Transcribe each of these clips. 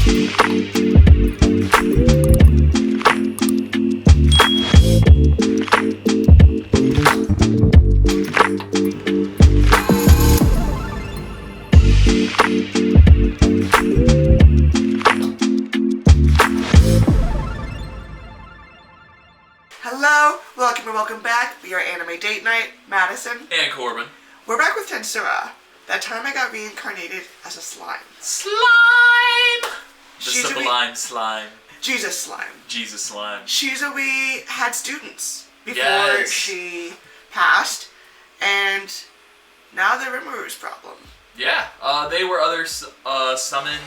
Hello, welcome back. We are Anime Date Night, Madison. And Corbin. We're back with Tensura. That time I got reincarnated as a slime. Slime! The sublime slime. Jesus slime. Jesus slime. Shizui had students before she passed, and now they're Rimuru's problem. Yeah, they were other summoned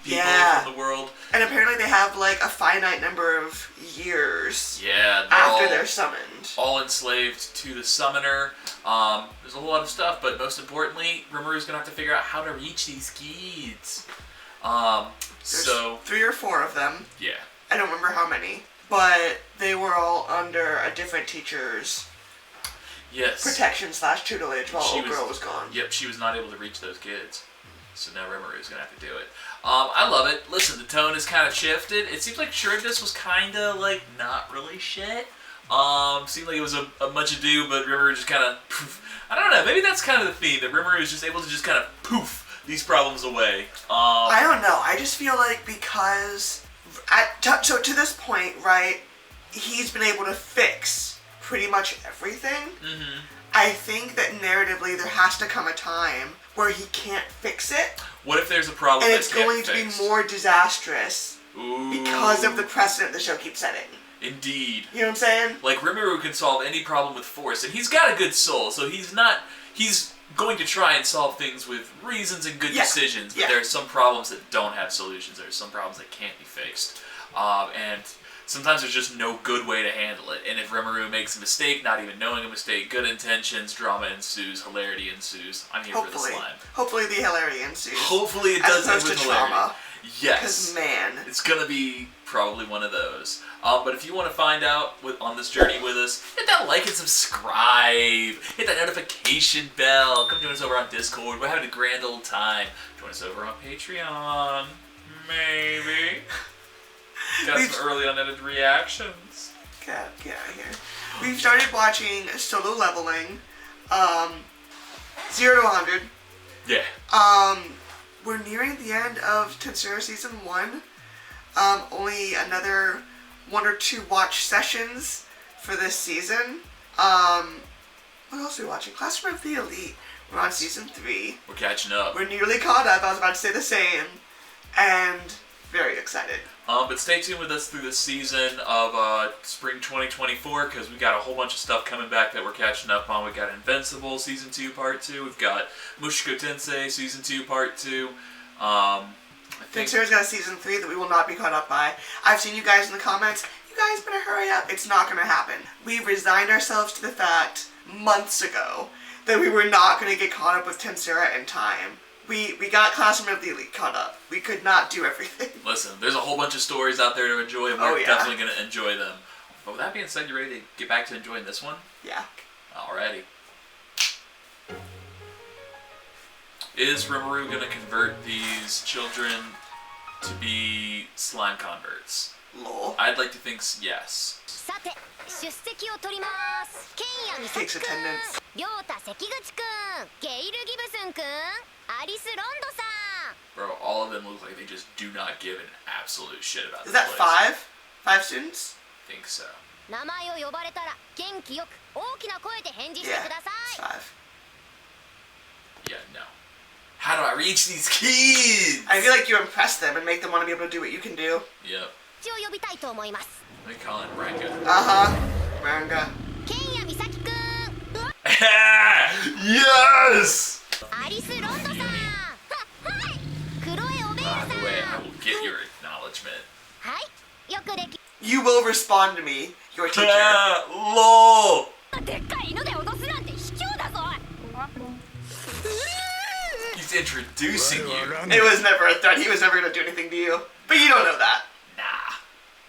people from the world. And apparently they have like a finite number of years after they're summoned. All enslaved to the summoner. There's a whole lot of stuff, but most importantly, Rimuru's gonna have to figure out how to reach these kids. There's 3 or 4 of them. Yeah. I don't remember how many. But they were all under a different teacher's protection / tutelage while old girl was gone. Yep, she was not able to reach those kids. So now Rimuru's gonna have to do it. I love it. Listen, the tone has kind of shifted. It seems like Charybdis was kind of like not really shit. Seemed like it was a much ado, but Rimuru just kind of I don't know. Maybe that's kind of the theme, that Rimuru is just able to just kind of poof these problems away. I don't know. I just feel like because so to this point, right, he's been able to fix pretty much everything. Mm-hmm. I think that narratively there has to come a time where he can't fix it. What if there's a problem and it's going to be more disastrous because of the precedent the show keeps setting? Indeed. You know what I'm saying? Like, Rimu can solve any problem with force, and he's got a good soul, so he's going to try and solve things with reasons and good decisions, but there are some problems that don't have solutions. There are some problems that can't be fixed. And sometimes there's just no good way to handle it. And if Rimuru makes a mistake, not even knowing a mistake, good intentions, drama ensues, hilarity ensues. I'm here for the slime. Hopefully the hilarity ensues. Hopefully it does end with hilarity. Trauma. Yes. Because, man. It's going to be probably one of those. But if you want to find out on this journey with us, hit that like and subscribe. Hit that notification bell. Come join us over on Discord. We're having a grand old time. Join us over on Patreon. Maybe. Got some early unedited reactions. Get out of here. We've started watching Solo Leveling. 0 to 100. Yeah. We're nearing the end of Tensura Season 1. Only another 1 or 2 watch sessions for this season. What else are we watching? Classroom of the Elite. We're on Season 3. We're catching up. We're nearly caught up. I was about to say the same. And very excited. But stay tuned with us through this season of Spring 2024, because we got a whole bunch of stuff coming back that we're catching up on. We got Invincible Season 2 Part 2. We've got Mushoku Tensei Season 2 Part 2. Tensura's got a Season 3 that we will not be caught up by. I've seen you guys in the comments. You guys better hurry up. It's not going to happen. We resigned ourselves to the fact months ago that we were not going to get caught up with Tensura in time. We got Classroom of the Elite caught up. We could not do everything. Listen, there's a whole bunch of stories out there to enjoy, and we're definitely going to enjoy them. But with that being said, you ready to get back to enjoying this one? Yeah. Alrighty. Is Rimuru going to convert these children to be slime converts? Lol. I'd like to think yes. Takes attendance. Bro, all of them look like they just do not give an absolute shit about this. Is that place. 5 students? I think so. Yeah, it's 5. Yeah, no. How do I reach these kids? I feel like you impress them and make them want to be able to do what you can do. Yep. Let me call it Ranga. Ranga. Yes! By the way, I will get your acknowledgement. You will respond to me, your teacher. LOL! He's introducing you. It was never a threat. He was never going to do anything to you. But you don't know that. Nah.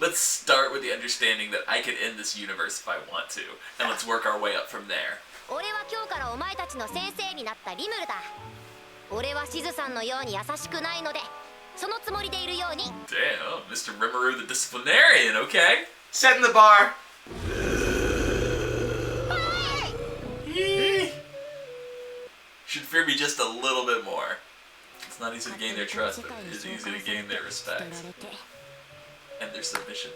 Let's start with the understanding that I could end this universe if I want to. And let's work our way up from there. Damn, Mr. Rimuru the disciplinarian, okay. Setting the bar. Should fear me just a little bit more. It's not easy to gain their trust, but it is easy to gain their respect. And their submission.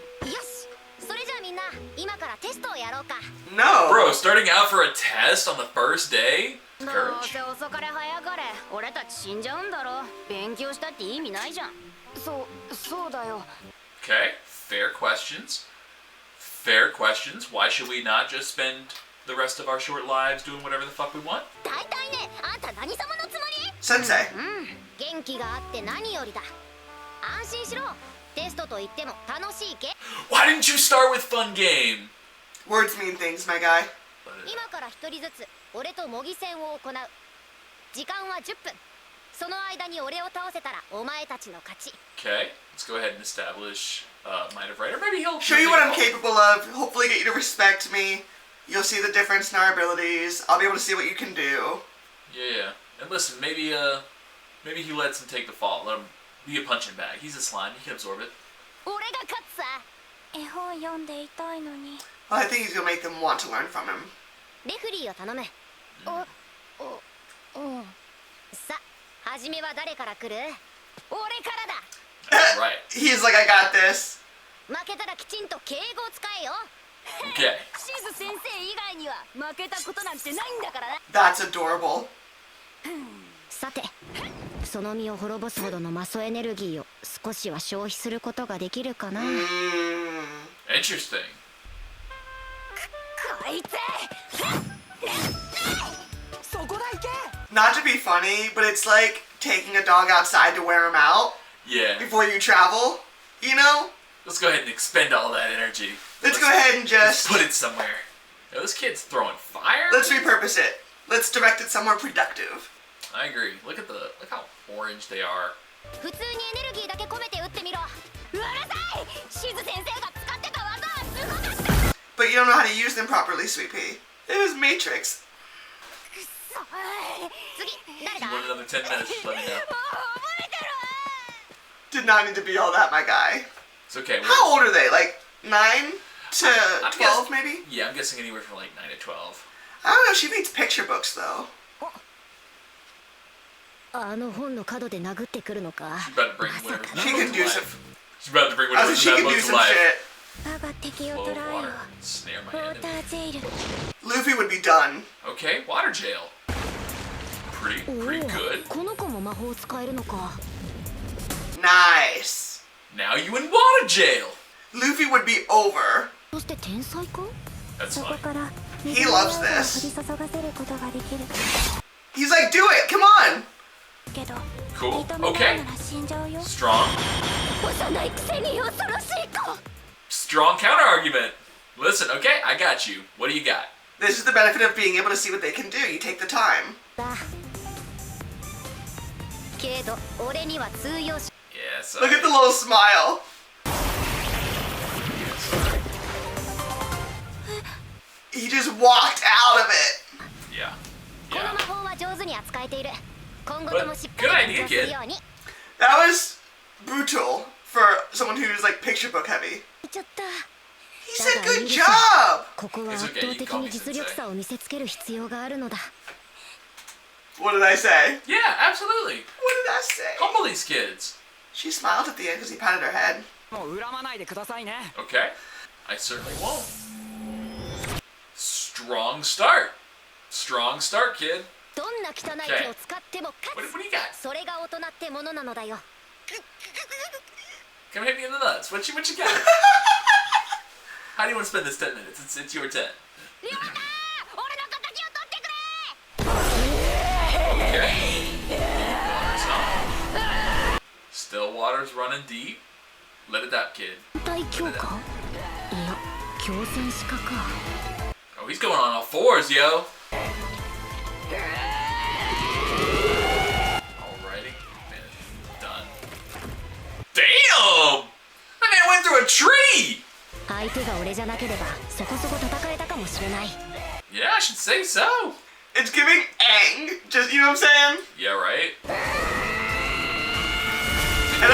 No. Bro, starting out for a test on the first day? Courage. Okay, fair questions. Fair questions. Why should we not just spend the rest of our short lives doing whatever the fuck we want? Sensei. Why didn't you start with fun game? Words mean things, my guy. Okay, let's go ahead and establish Mind of Right. Or maybe he'll Show you what I'm capable of. Hopefully get you to respect me. You'll see the difference in our abilities. I'll be able to see what you can do. Yeah. And listen, maybe he lets him take the fall. Let him be a punching bag. He's a slime. He can absorb it. Well, I think he's gonna make them want to learn from him. Right. He's like, I got this. Okay. That's adorable. Interesting. Not to be funny, but it's like taking a dog outside to wear him out Yeah. before you travel, you know? Let's go ahead and expend all that energy. Let's go ahead and just... put it somewhere. Yo, this kid's throwing fire. Let's repurpose it. Let's direct it somewhere productive. I agree. Look how orange they are. But you don't know how to use them properly, Sweet Pea. It was Matrix. If you want another 10 minutes, just let me know. Did not need to be all that, my guy. It's okay. How old are they? Like 9 to I'm 12, maybe? Yeah, I'm guessing anywhere from like 9 to 12. I don't know. She reads picture books, though. She's about to bring whatever. She can do some... She's about to bring I whatever was she that can do book to some life. shit. Flow of water. Snare my enemy. Luffy would be done. Okay, water jail. Pretty good. Nice. Now you in water jail. Luffy would be over. That's fine. He loves this. He's like, do it, come on. Cool. Okay. Strong. Strong counter argument. Listen, okay, I got you. What do you got? This is the benefit of being able to see what they can do. You take the time. Yeah, so. Look at the little smile. He just walked out of it. Yeah. Yeah. But good idea, kid. That was brutal for someone who's like picture book heavy. He said good job. It's okay, you can call me sensei. What did I say? Yeah, absolutely. What did I say? Humble these kids. She smiled at the end because he patted her head. Okay. I certainly won't. Strong start. Strong start, kid. Okay. What do you got? Come hit me in the nuts. What you got? How do you want to spend this 10 minutes? It's your 10. Okay. Water's on. Still water's running deep. Let it out, kid. Let it out. Oh, he's going on all fours, yo. Alrighty. Man, done. Damn! That man went through a tree! Yeah, I should say so. It's giving Aang. Just, you know what I'm saying? Yeah, right? And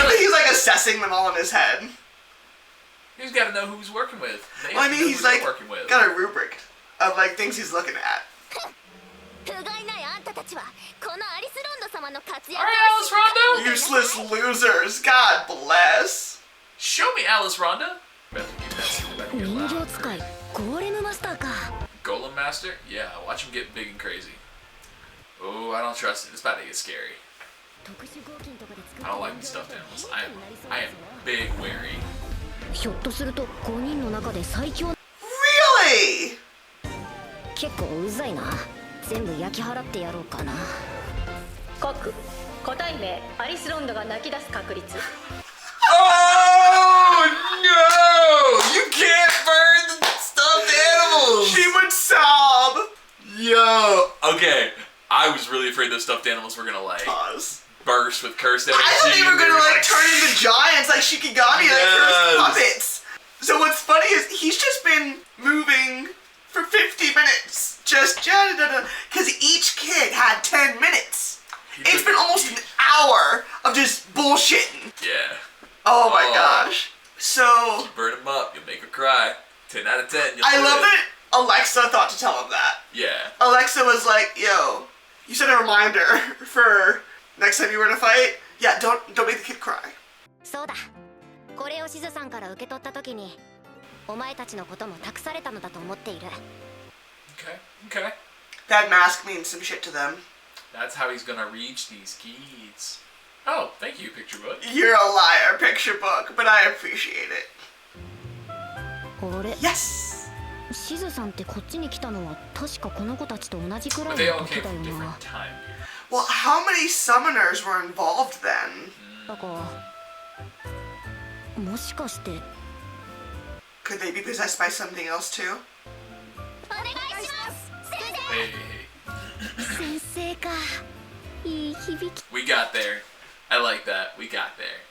assessing them all in his head. He's got to know who he's working with. Well, I mean, he's like got a rubric of like things he's looking at. Alright, Alice Rondo! Useless losers. God bless. Show me Alice Rondo. Golem Master? Yeah, watch him get big and crazy. Oh, I don't trust it. It's about to get scary. I don't like these stuffed animals. I am big wary. Really? 結構うざいな。全部焼き払ってやろうかな。国個体名アリス・ロンドが泣き出す確率。Oh no! You can't burn the stuffed animals! She would sob. Yo! Okay, I was really afraid those stuffed animals were gonna like burst with cursed energy. I thought they were gonna like turn into giants like Shikigami, like cursed puppets. So what's funny is he's just been moving for 50 minutes. Just because each kid had 10 minutes. It's been almost an hour of just bullshitting. Yeah. Oh my gosh. So burn him up, you'll make her cry. 10 out of 10. I love that Alexa thought to tell him that. Yeah. Alexa was like, yo, you set a reminder for next time you were in a fight. Yeah, don't make the kid cry. そうだ。これをしずさんから受け取った時に、お前たちのことも託されたのだと思っている。Okay. That mask means some shit to them. That's how he's gonna reach these kids. Oh, thank you, picture book. You're a liar, picture book, but I appreciate it. あれ Yes! しずさんってこっちに来たのは確かこの子たちと同じくらい But they の all 時 came だよ from な。 different time periods. Well, how many summoners were involved then? だからもしかして Could they be possessed by something else too? お願いします。 Hey. 先生か。いい響き。 We got there. I like that. We got there.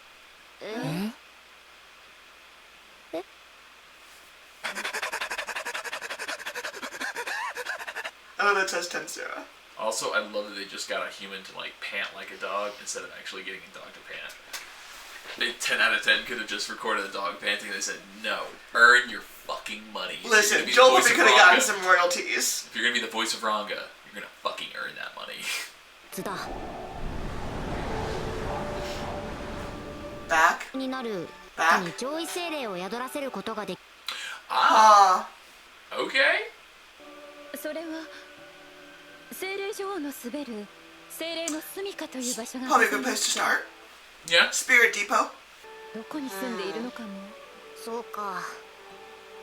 I love that it says Tensura. Also, I love that they just got a human to like pant like a dog instead of actually getting a dog to pant. They 10 out of 10 could have just recorded a dog panting. They said, no, earn your fucking money. Listen, Joel probably could have gotten some royalties. If you're gonna be the voice of Ranga, you're gonna fucking earn that money. Back? になる Back? に上位精霊を宿らせることができ Ah. Okay. それは精霊女王の滑る精霊の住処という場所が Probably a good place to start. Yeah. Spirit Depot. どこに住んでいるのかも。そうか。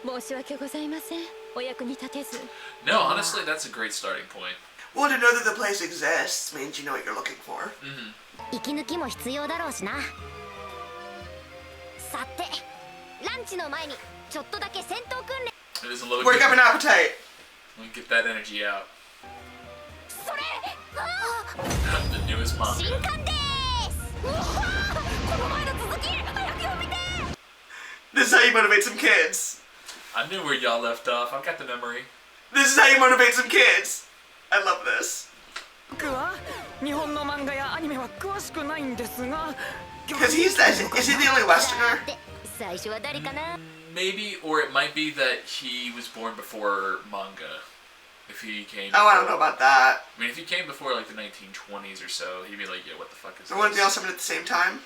申し訳ございません。お役に立てず。 No, honestly, that's a great starting point. Well, to know that the place exists means you know what you're looking for. 息抜きも必要だろうしな。さて、ランチの前にちょっとだけ戦闘訓練。 It is a little Wake up an appetite. Let me get that energy out. それ。The newest manga. 新刊です。うわあ、この前の続き早く読みて。 This is how you motivate some kids. I knew where y'all left off. I've got the memory. This is how you motivate some kids. I love this. 僕は日本の漫画やアニメは詳しくないんですが。 Because is he the only Westerner? 最初は誰かな。 Maybe, or it might be that he was born before manga. If he came. Oh, I don't know about that. I mean, if he came before like the 1920s or so, he'd be like, "Yeah, what the fuck is Or weren't this?" they all summoned at the same time?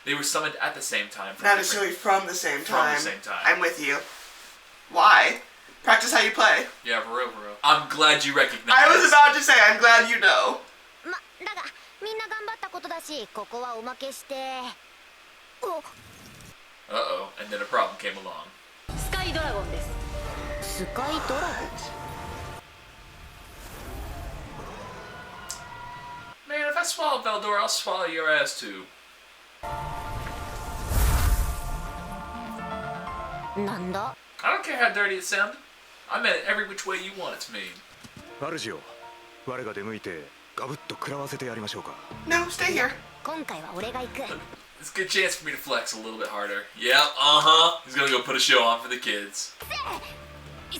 They were summoned at the same time. Not necessarily from the same From time. the same time. I'm with you. Why? Practice how you play. Yeah, for real. I'm glad you recognize. I was about to say, I'm glad you know. ま、だがみんな頑張ったことだし、ここはおまけして。お。Uh-oh, and then a problem came along. スカイドラゴンです。スカイドラゴン。 Man, if I swallow Veldor, I'll swallow your ass too. なんだ。 I don't care how dirty it sounded. I meant it every which way you want it to mean. 主よ、我が出向いてガブッと食らわせてやりましょうか。 No, stay here. 今回は俺が行く。 It's a good chance for me to flex a little bit harder. Yep, uh-huh. He's gonna go put a show on for the kids.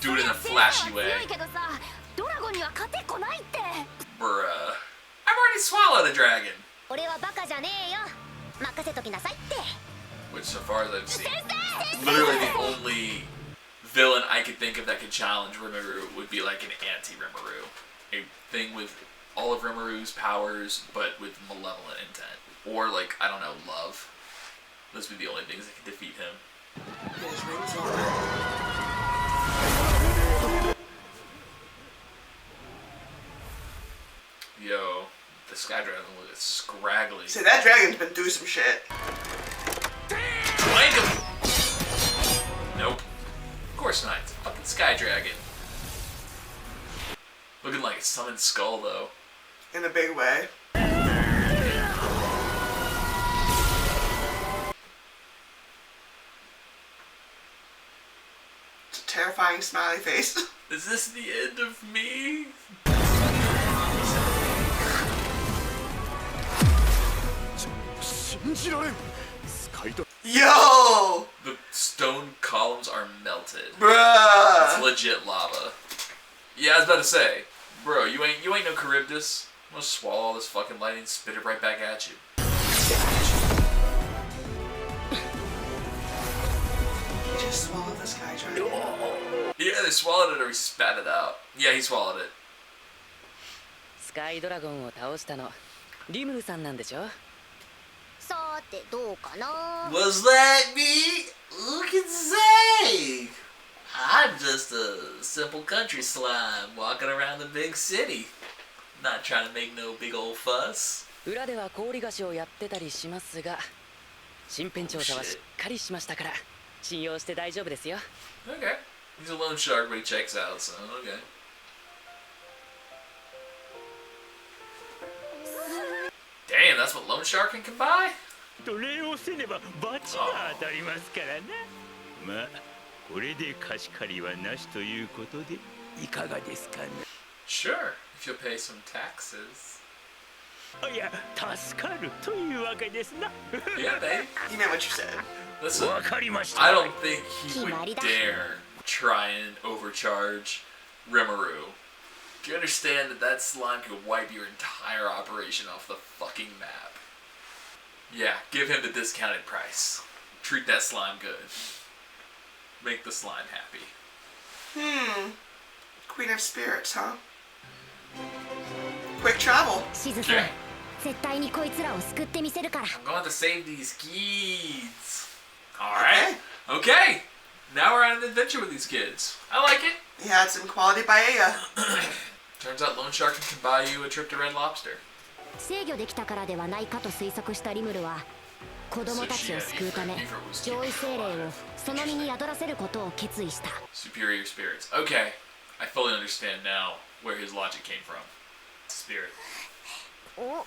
Do it in a flashy way. 強いけどさ、ドラゴンには勝てっこないって。 Bruh. I've already swallowed a dragon. 俺はバカじゃねえよ。任せときなさいって。so far as I've seen. Literally the only villain I could think of that could challenge Rimuru would be like an anti-Rimuru. A thing with all of Rimuru's powers, but with malevolent intent. Or like, I don't know, love. Those would be the only things that could defeat him. His rings on. Yo, the Sky Dragon looks scraggly. See, that dragon's been through some shit. Blank him! Nope. Of course not. It's a fucking Sky Dragon. Looking like a summoned skull, though. In a big way. It's a terrifying smiley face. Is this the end of me? Yo! The stone columns are melted. Bruh! It's legit lava. Yeah, I was about to say, bro, you ain't no Charybdis. I'm gonna swallow all this fucking lightning and spit it right back at you. He just swallowed the Sky Dragon. Yeah, they swallowed it or he spat it out. Yeah, he swallowed it. スカイドラゴンを倒したのリムルさんなんでしょ。さてどうかな。 Was that me? Who can say? I'm just a simple country slime walking around the big city. Not trying to make no big old fuss. 裏では氷菓子をやってたりしますが、身辺調査はしっかりしましたから信用して大丈夫ですよ。Okay. He's a loan shark, but he checks out, so okay. Damn, that's what loan sharking can buy? 礼をせねば罰が当たりますからな。まあ、これで貸し借りはなしということでいかがですかね。Sure, if you'll pay some taxes. いや、助かるというわけですな。 Yeah, babe. You meant what you said. Listen, わかりました。 I don't think he would dare try and overcharge Rimuru. Do you understand that that slime could wipe your entire operation off the fucking map? Yeah, give him the discounted price. Treat that slime good. Make the slime happy. Queen of Spirits, huh? Quick travel. しずさん、絶対にこいつらを救ってみせるから。 I'm going to save these kids. Alright. Okay. Now we're on an adventure with these kids. I like it. He had some quality paella. Turns out Loan Shark can buy you a trip to Red Lobster. 制御できたからではないかと推測したリムルは子供たちを救うため上位精霊をその身に宿らせることを決意した。 Superior spirits. Okay. I fully understand now where his logic came from. Spirit. お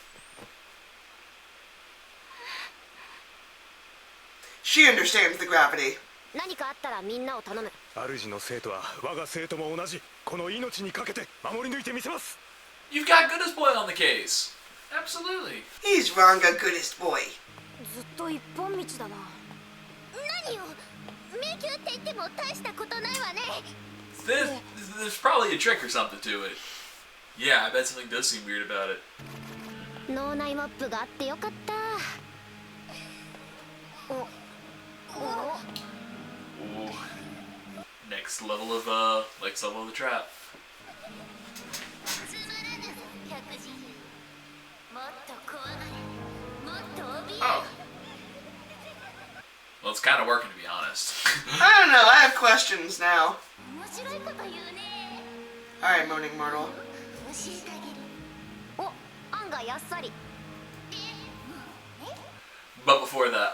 She understands the gravity. 何かあったらみんなを頼む。主の生徒は我が生徒も同じ。この命にかけて守り抜いてみせます。 You've got Goodest Boy on the case. Absolutely. He's Ranga goodest boy. ずっと一本道だな。何を迷宮って言っても大したことないわね。 There's probably a trick or something to it. Yeah, I bet something does seem weird about it. 脳内マップがあってよかった。おお Ooh. Next level of like level of the trap. Oh. Well, it's kind of working, to be honest. I don't know, I have questions now. Alright, Moaning Mortal. お案外あっさり。 But before that,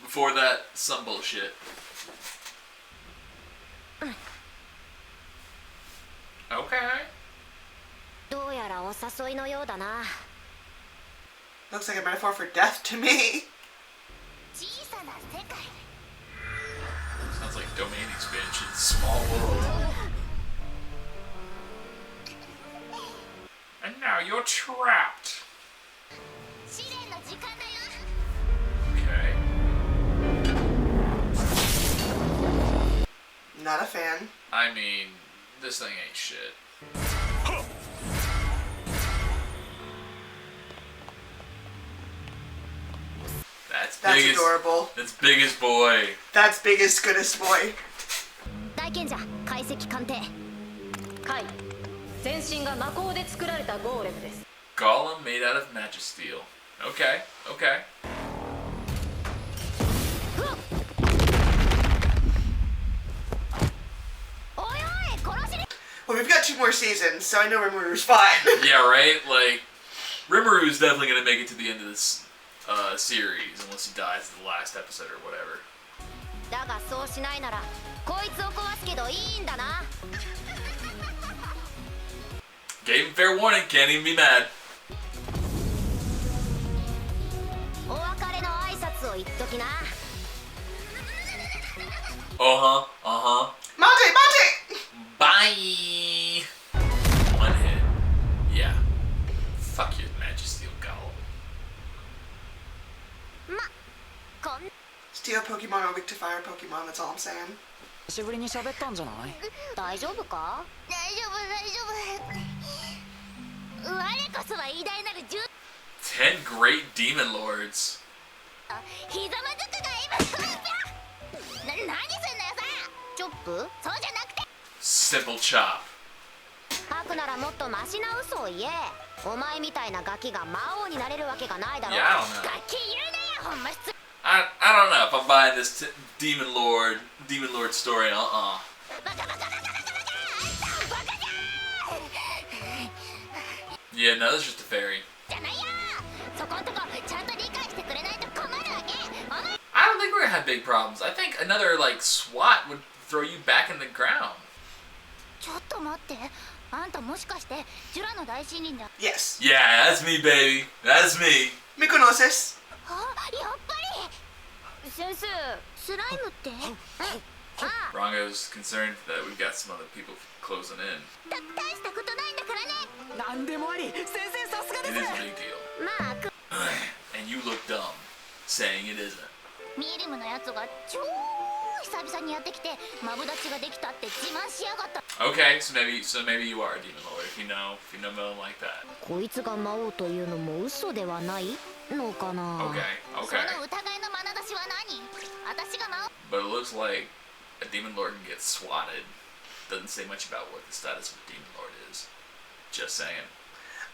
before that, some bullshit. Okay. どうやらお誘いのようだな。 Looks like a metaphor for death to me. Sounds like domain expansion, small world. And now you're trapped. Okay. Not a fan. I mean, this thing ain't shit. That's That's biggest, adorable. That's biggest boy. That's biggest, goodest boy. 大賢者解析鑑定。解全身が魔鋼で作られたゴーレムです。 Golem made out of magisteel. Okay, okay. Well, we've got 2 more seasons, so I know Rimuru's fine. Yeah, right? Like, Rimuru's definitely gonna make it to the end of this series, unless he dies in the last episode or whatever. だがそうしないならこいつを壊すけどいいんだな。 Gave him fair warning, can't even be mad. お別れの挨拶を言っときな。 Uh-huh, uh-huh. Monte, Monte! Bye! One hit. Yeah. Fuck you, magisteel golem. ま、こん Steel Pokemon are weak to fire Pokemon, that's all I'm saying. 久しぶりに喋ったんじゃない？大丈夫か？大丈夫大丈夫。我こそは偉大なる10 10 great demon lords. ひざまずくが今するんだ。何すんのよさ。チョップ？そうじゃなくて。 Simple chop. 吐くならもっとマシな嘘を言え。お前みたいなガキが魔王になれるわけがないだろ。 Yeah, I don't know. ガキ言うなよ、ほんま失礼。 I don't know if I'm buying this demon lord story. バカバカバカバカバカバカじゃん。 Yeah, no, that's just a fairy. じゃないよ。そこんとこちゃんと理解してくれないと困るわけ。お前。 I don't think we're gonna have big problems. I think another like SWAT would throw you back in the ground. ちょっと待って。あんたもしかしてジュラの大信任だ。 Yes. Yeah, that's me, baby. That's me. Mykonosis. あ、やっぱり。先生、スライムって？あ、 Rongo's concerned that we've got some other people closing in. 大したことないんだからね。なんでもあり、先生さすが It で is す。 a big deal. まあ、And you look dumb, saying it isn't. ミリムのやつが超久々にやってきてマブダチができたって自慢しやがった。 Okay, so maybe you are a demon lord if you know Melon like that. こいつが魔王というのも嘘ではないのかな。 Okay, そ okay. の疑いの眼差しは何？私が魔王。 But it looks like a demon lord can get swatted. Doesn't say much about what the status of a demon lord is. Just saying.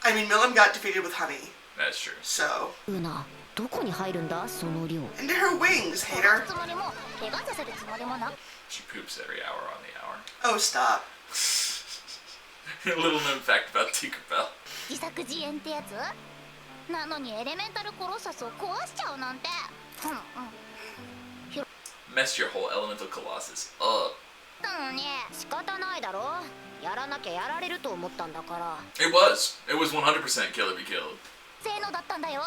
I mean, Milim got defeated with honey, That's true. so. うな、どこに入るんだその量。 Into her wings, hater. つもりも怪我させるつもりもな。 She poops every hour on the hour. Oh, stop. A little known fact about Tinkerbell. 自作自演ってやつ？なのにエレメンタルコロッサスを壊しちゃうなんて。Messed your whole elemental colossus up. なのに仕方ないだろ。やらなきゃやられると思ったんだから。 It was 100% kill or be killed. 性能だったんだよ。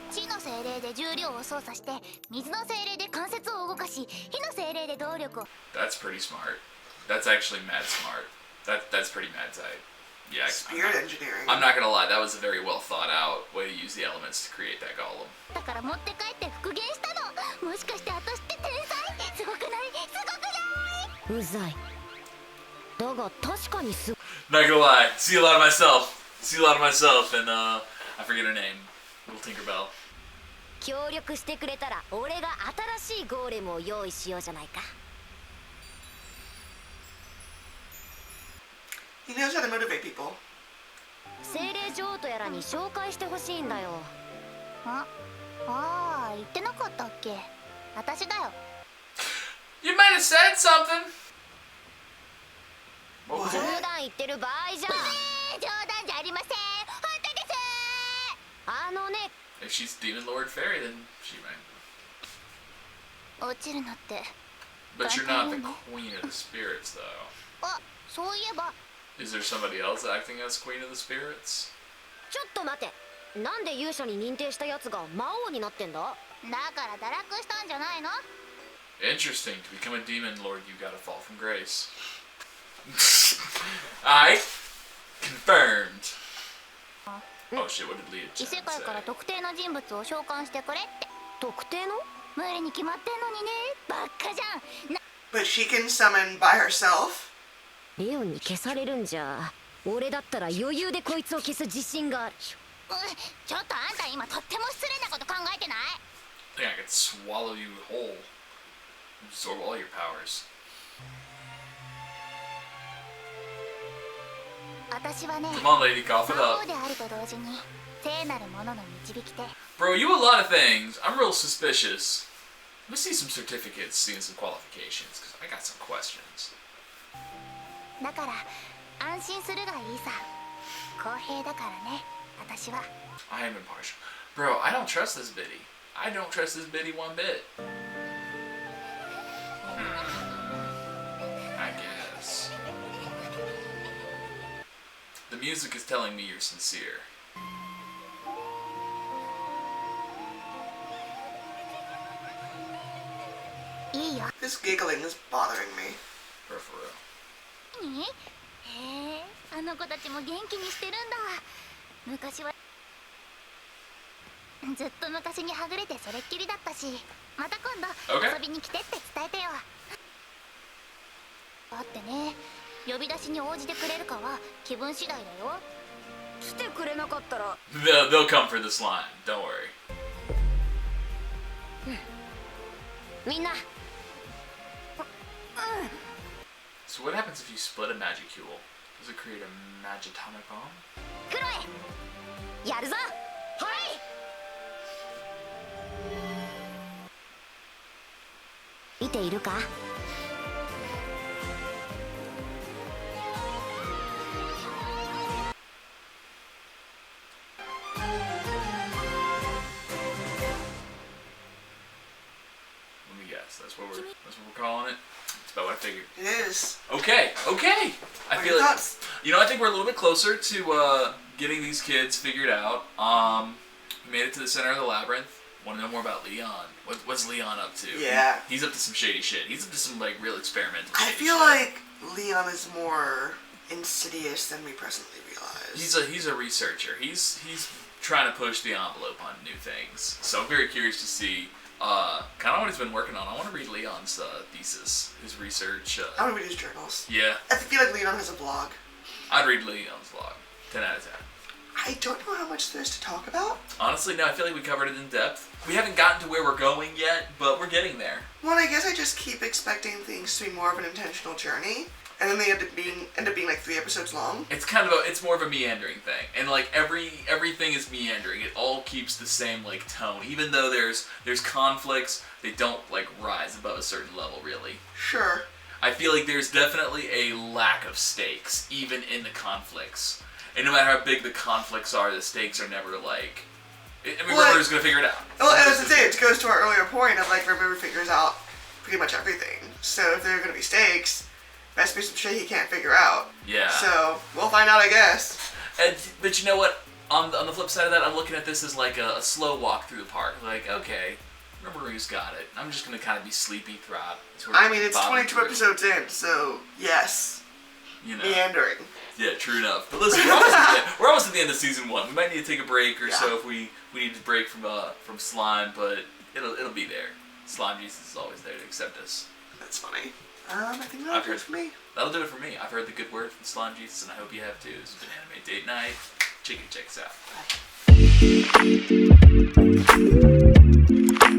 地の精霊で重量を操作して、水の精霊で関節を動かし、火の精霊で動力を。 That's pretty smart. That's actually mad smart. That's pretty mad tight. Yeah, Spirit engineering. I'm not gonna lie, that was a very well thought out way to use the elements to create that golem. だから持って帰って復元したの。もしかして私って天才？すごくない？すごくない？うざい。だが確かにす。 Not gonna lie, see a lot of myself, and I forget her name, little Tinkerbell. 協力してくれたら俺が新しいゴーレムを用意しようじゃないか。 He knows how to motivate people. 精霊女王とやらに紹介してほしいんだよ。ああ、言ってなかったっけ？私だよ。 You might have said something. What was 冗 it? 談言ってる場合じゃん。冗談じゃありません。本当です。あのね。 If she's Demon Lord Fairy, then she might. 落ちるのって。 But you're not the Queen of the Spirits, though. あ、そういえば。 Is there somebody else acting as Queen of the Spirits? ちょっと待て。なんで勇者に認定したやつが魔王になってんだ？だから堕落したんじゃないの？ Interesting. To become a Demon Lord, you gotta fall from grace. I confirmed. Oh shit! What did Leah 異世界から say? 特定の人物を召喚してくれって。特定の？無理に決まってんのにね。ばっかじゃん。 But she can summon by herself. レオンに消されるんじゃ。俺だったら余裕でこいつを消す自信がある。ちょっとあんた今とっても失礼なこと考えてない？ could swallow you whole. Absorb all your powers. 私はね Come on, lady, cough it 魔 up. 王であると同時に聖なるものの導き手 Bro, you a lot of things. I'm real suspicious. Let me see some certificates, seeing some qualifications, because I got some questions. だから安心するがいいさ公平だからね私は I am impartial. Bro, I don't trust this biddy. I don't trust this biddy one bit. I guess. The music is telling me you're sincere. This giggling is bothering me. For real. 何へえあの子たちも元気にしてるんだ昔はずっと昔にはぐれてそれっきりだったしまた今度 Okay. 遊びに来てって伝えてよだってね呼び出しに応じてくれるかは気分次第だよ来てくれなかったら They'll come for the slime. Don't worry. みんな So what happens if you split a Magicule? Does it create a Magitomic bomb? クロエやるぞ見ているか Let me guess. That's what we're calling it. That's about what I figured. It is. Okay. I What are feel your like thoughts? I think we're a little bit closer to getting these kids figured out. We made it to the center of the labyrinth. Want to know more about Leon? What's Leon up to? Yeah. He's up to some shady shit. He's up to some like real experimental. I shady feel shit. like Leon is more insidious than we presently realize. He's a researcher. He's trying to push the envelope on new things. So I'm very curious to see kind of what he's been working on. I want to read Leon's thesis, his research. I want to read his journals. Yeah, I feel like Leon has a blog. I'd read Leon's vlog. 10 out of 10. I don't know how much there is to talk about. Honestly, no, I feel like we covered it in depth. We haven't gotten to where we're going yet, but we're getting there. Well, I guess I just keep expecting things to be more of an intentional journey, and then they end up being like 3 episodes long. It's it's more of a meandering thing, and like everything is meandering. It all keeps the same like tone, even though there's conflicts. They don't like rise above a certain level, really. Sure. I feel like there's definitely a lack of stakes, even in the conflicts. And no matter how big the conflicts are, the stakes are never like. Rimu's gonna figure it out. Well, as I say, it goes to our earlier point of like Rimu figures out pretty much everything. So if there are gonna be stakes, best be some shit he can't figure out. Yeah. So we'll find out, I guess. But you know what? On the flip side of that, I'm looking at this as like a slow walk through the park. Like, okay, Rimu's got it. I'm just gonna kind of be sleepy throughout. I mean, it's 22 episodes in, so yes. You know. Meandering. Yeah, true enough. But listen, we're almost at the end of season 1. We might need to take a break or so if we need to break from slime, but it'll be there. Slime Jesus is always there to accept us. That's funny. I think that'll do it for me. That'll do it for me. I've heard the good word from Slime Jesus, and I hope you have too. This has been Anime Date Night. Check us out.